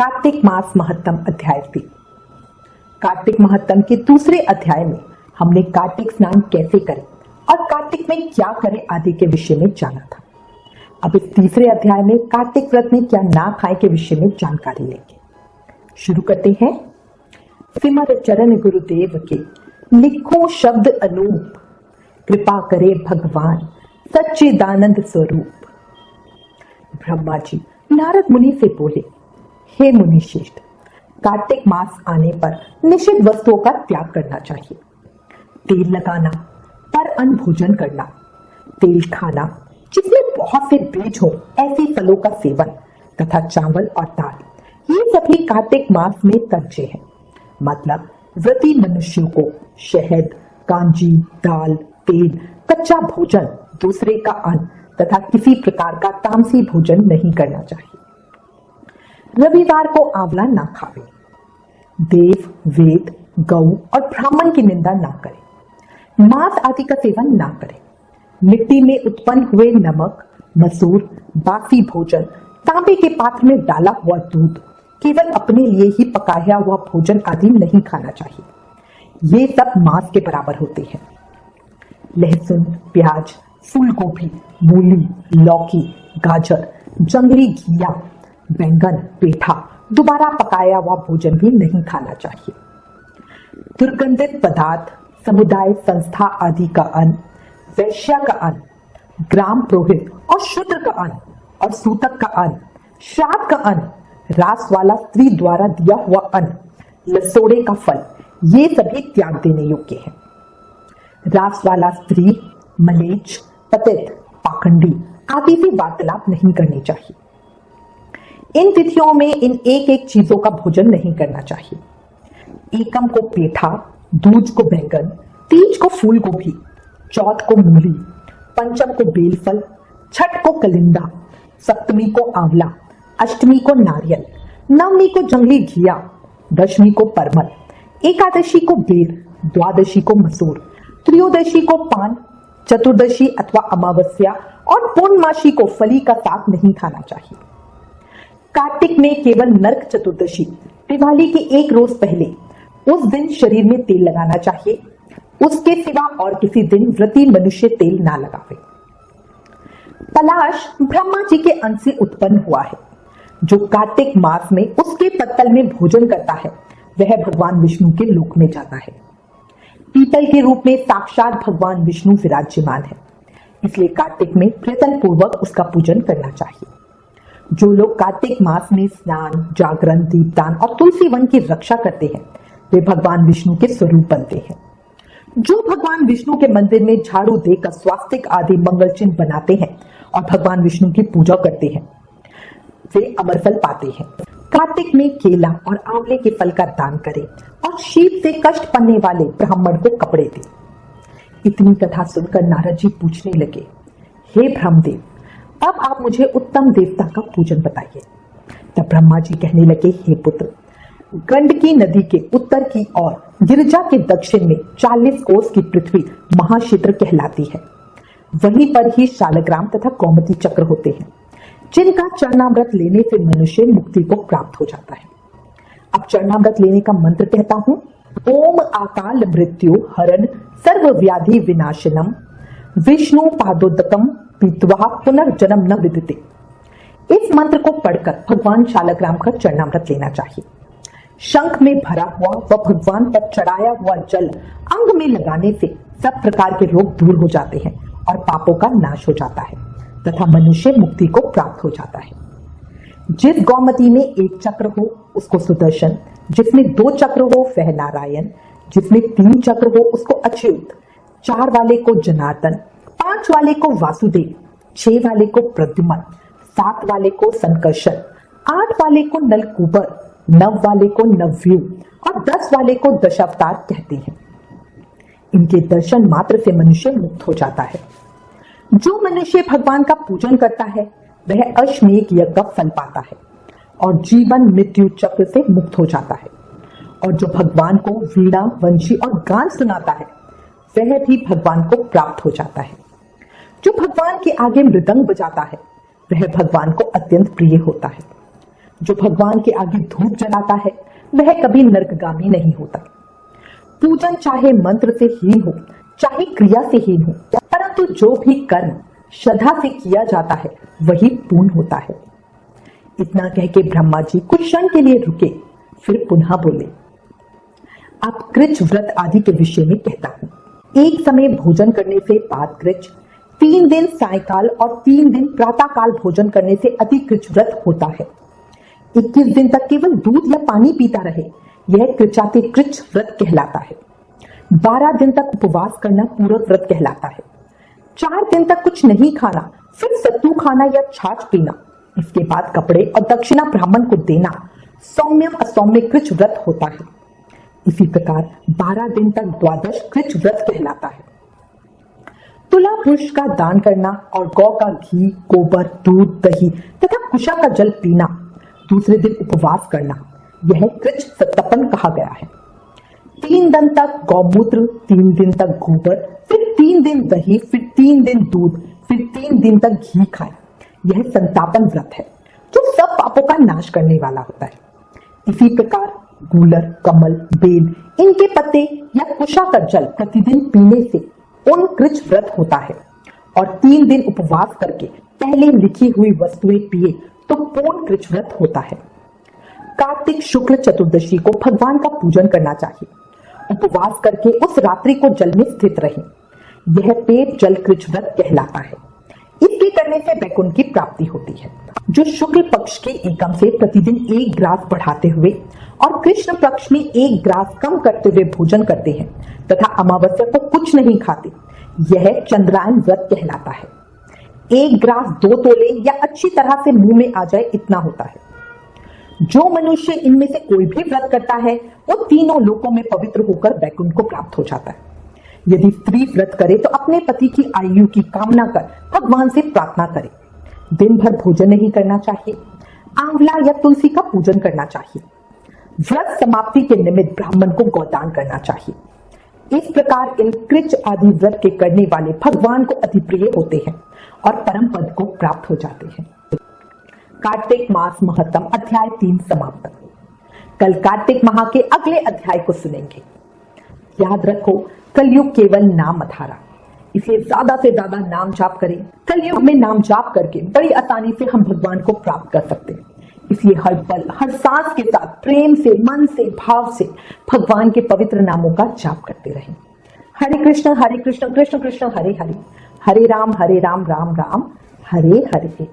कार्तिक मास महत्तम अध्याय 3। कार्तिक महत्तम के दूसरे अध्याय में हमने कार्तिक स्नान कैसे करें और कार्तिक में क्या करें आदि के विषय में जाना था। अब इस तीसरे अध्याय में कार्तिक व्रत में क्या ना खाएं के विषय में जानकारी लेंगे। शुरू करते हैं। सिमर चरण गुरुदेव के लिखो शब्द अनूप, कृपा करे भगवान सच्चिदानंद स्वरूप। ब्रह्मा जी नारद मुनि से बोले, हे मुनि श्रेष्ठ, कार्तिक मास आने पर निषिद्ध वस्तुओं का त्याग करना चाहिए। तेल लगाना, पर अन्न भोजन करना, तेल खाना जिसमें बहुत से बीज हो ऐसे फलों का सेवन तथा चावल और दाल, ये सभी कार्तिक मास में तज्जे हैं। मतलब व्रती मनुष्यों को शहद, कांजी, दाल, तेल, कच्चा भोजन, दूसरे का अन्न तथा किसी प्रकार का तामसी भोजन नहीं करना चाहिए। रविवार को आंवला ना खावे। देव, वेद, गौ और ब्राह्मण की निंदा ना करें। मांस आदि का सेवन ना करें। मिट्टी में उत्पन्न हुए नमक, मसूर, बासी भोजन, तांबे के पात्र में डाला हुआ दूध, केवल अपने लिए ही पकाया हुआ भोजन आदि नहीं खाना चाहिए। ये सब मांस के बराबर होते हैं। लहसुन, प्याज, फूल गोभी, मूली, लौकी, गाजर, जंगली घिया, बैंगन, पेठा, दोबारा पकाया हुआ भोजन भी नहीं खाना चाहिए। दुर्गंधित पदार्थ, समुदाय, संस्था आदि का अन्न, वैश्या का अन्न, ग्राम पुरोहित और शूद्र का अन्न और सूतक का अन्न, श्राद्ध का अन्न, रास वाला स्त्री द्वारा दिया हुआ अन्न, लसोड़े का फल, ये सभी त्याग देने योग्य है। रास वाला स्त्री, मलेच्छ, पतित, पाखंडी आदि से वार्तालाप नहीं करनी चाहिए। इन तिथियों में इन एक एक चीजों का भोजन नहीं करना चाहिए। एकम को पेठा, दूज को बैंगन, तीज को फूल गोभी, चौथ को मूली, पंचम को बेलफल, छठ को कलिंदा, सप्तमी को आंवला, अष्टमी को नारियल, नवमी को जंगली घिया, दशमी को परमल, एकादशी को बेर, द्वादशी को मसूर, त्रयोदशी को पान, चतुर्दशी अथवा अमावस्या और पूर्णमासी को फली का साग नहीं खाना चाहिए। कार्तिक में केवल नरक चतुर्दशी, दिवाली के एक रोज पहले, उस दिन शरीर में तेल लगाना चाहिए। उसके सिवा और किसी दिन व्रती मनुष्य तेल ना लगावे। पलाश ब्रह्मा जी के अंश से उत्पन्न हुआ है। जो कार्तिक मास में उसके पत्तल में भोजन करता है वह भगवान विष्णु के लोक में जाता है। पीतल के रूप में साक्षात भगवान विष्णु विराजमान है, इसलिए कार्तिक में प्रयत्न पूर्वक उसका पूजन करना चाहिए। जो लोग कार्तिक मास में स्नान, जागरण, दीपदान और तुलसी वन की रक्षा करते हैं वे भगवान विष्णु के स्वरूप बनते हैं। जो भगवान विष्णु के मंदिर में झाड़ू देकर स्वास्तिक आदि मंगल चिन्ह बनाते हैं और भगवान विष्णु की पूजा करते हैं वे अमर फल पाते हैं। कार्तिक में केला और आंवले के फल का दान करें और शीत से कष्ट पड़ने वाले ब्राह्मण को कपड़े दें। इतनी कथा सुनकर नारद जी पूछने लगे, हे ब्रह्मदेव, अब आप मुझे उत्तम देवता का पूजन बताइए। तब ब्रह्मा जी कहने लगे, हे पुत्र, गंडकी नदी के उत्तर की ओर गिरिजा के दक्षिण में 40 कोस की पृथ्वी महाक्षेत्र कहलाती है। वहीं पर ही शालग्राम तथा गोमती चक्र होते हैं, जिनका चरणामृत लेने से मनुष्य मुक्ति को प्राप्त हो जाता है। अब चरणामृत लेने का मंत्र कहता हूं। ओम अकाल मृत्यु हरण सर्व व्याधि विनाशनम विष्णु पादोदकम पीत्वा पुनर्जन्म न विदिते। इस मंत्र को पढ़कर भगवान शालग्राम का चरणामृत लेना चाहिए। शंख में भरा हुआ व भगवान पर चढ़ाया हुआ जल अंग में लगाने से सब प्रकार के रोग दूर हो जाते हैं और पापों का नाश हो जाता है तथा मनुष्य मुक्ति को प्राप्त हो जाता है। जिस गौमती में एक चक्र हो उसको सुदर्शन, जिसमें 2 चक्र हो वह नारायण, जिसमें 3 चक्र हो उसको अच्युत, 4 वाले को जनार्दन, 5 वाले को वासुदेव, 6 वाले को प्रद्युम्न, 7 वाले को संकर्षण, 8 वाले को नलकूबर, 9 वाले को नवव्यूह और 10 वाले को दशावतार कहते हैं। इनके दर्शन मात्र से मनुष्य मुक्त हो जाता है। जो मनुष्य भगवान का पूजन करता है वह अश्वमेध यज्ञ का फल पाता है और जीवन मृत्यु चक्र से मुक्त हो जाता है। और जो भगवान को वीणा, वंशी और गान सुनाता है वह भी भगवान को प्राप्त हो जाता है। जो भगवान के आगे मृदंग बजाता है वह भगवान को अत्यंत प्रिय होता है। जो भगवान के आगे धूप जलाता है वह कभी नरकगामी नहीं होता। पूजन चाहे मंत्र से हीन हो चाहे क्रिया से हीन हो, परंतु जो भी कर्म श्रद्धा से किया जाता है वही पूर्ण होता है। इतना कह के ब्रह्मा जी कुछ क्षण के लिए रुके, फिर पुनः बोले, आप कृच व्रत आदि के विषय में कहता हूं। एक समय भोजन करने से बाद कृच, 3 दिन सायकाल और 3 दिन प्रातः काल भोजन करने से अति कृच व्रत होता है। 21 दिन तक केवल दूध या पानी पीता रहे, यह कृचाति कृच व्रत कहलाता है। 12 दिन तक उपवास करना पूरक व्रत कहलाता है। 4 दिन तक कुछ नहीं खाना, फिर सत्तू खाना या छाछ पीना, इसके बाद कपड़े और दक्षिणा ब्राह्मण को देना सौम्य असौम्य कृच व्रत होता है। इसी प्रकार 12 दिन तक द्वादश कृच व्रत कहलाता है। तुला पुरुष का दान करना और गौ का घी, गोबर, दूध, दही तथा कुशा का जल पीना, दूसरे दिन उपवास करना, यह कृच सत्तपन कहा गया है। 3 दिन तक गौमूत्र, 3 दिन तक गोबर, फिर 3 दिन दही, फिर 3 दिन दूध, फिर 3 दिन तक घी खाएं, यह संतापन व्रत है जो सब पापों का नाश करने वाला होता है। इसी प्रकार गूलर, कमल, बेल, इनके पत्ते या कुशा का जल प्रतिदिन पीने से उन कृच व्रत होता है और 3 दिन उपवास करके पहले लिखी हुई वस्तुएं पिए तो पूर्ण कृच व्रत होता है। कार्तिक शुक्ल चतुर्दशी को भगवान का पूजन करना चाहिए। उपवास करके उस रात्रि को जल में स्थित रहें, यह पेट जल कृच व्रत कहलाता है। इसके करने से वैकुंठ की प्राप्ति होती है। जो शुक्ल पक्ष के एकम से प्रतिदिन 1 ग्रास बढ़ाते हुए और कृष्ण पक्ष में 1 ग्रास कम करते हुए भोजन करते हैं तथा अमावस्या को कुछ नहीं खाते, यह चंद्रायन व्रत कहलाता है। 1 ग्रास 2 तोले या अच्छी तरह से मुंह में आ जाए इतना होता है। जो मनुष्य इनमें से कोई भी व्रत करता है वो तीनों लोकों में पवित्र होकर वैकुंठ को प्राप्त हो जाता है। यदि स्त्री व्रत करे तो अपने पति की आयु की कामना कर भगवान से प्रार्थना करे। दिन भर भोजन नहीं करना चाहिए। आंवला या तुलसी का पूजन करना चाहिए। व्रत समाप्ति के निमित्त ब्राह्मण को गौदान करना चाहिए। इस प्रकार इन कृच आदि व्रत के करने वाले भगवान को अति प्रिय होते हैं और परम पद को प्राप्त हो जाते हैं। कार्तिक मास महत्तम अध्याय 3 समाप्त। कल कार्तिक माह के अगले अध्याय को सुनेंगे। याद रखो, कलयुग केवल नाम अधारा, इसलिए ज्यादा से ज्यादा नाम जाप करें। कलयुग में नाम जाप करके बड़ी आसानी से हम भगवान को प्राप्त कर सकते हैं। इसलिए हर पल हर सांस के साथ प्रेम से, मन से, भाव से भगवान के पवित्र नामों का जाप करते रहें। हरे कृष्ण कृष्ण कृष्ण हरे हरे, हरे राम राम राम हरे हरे।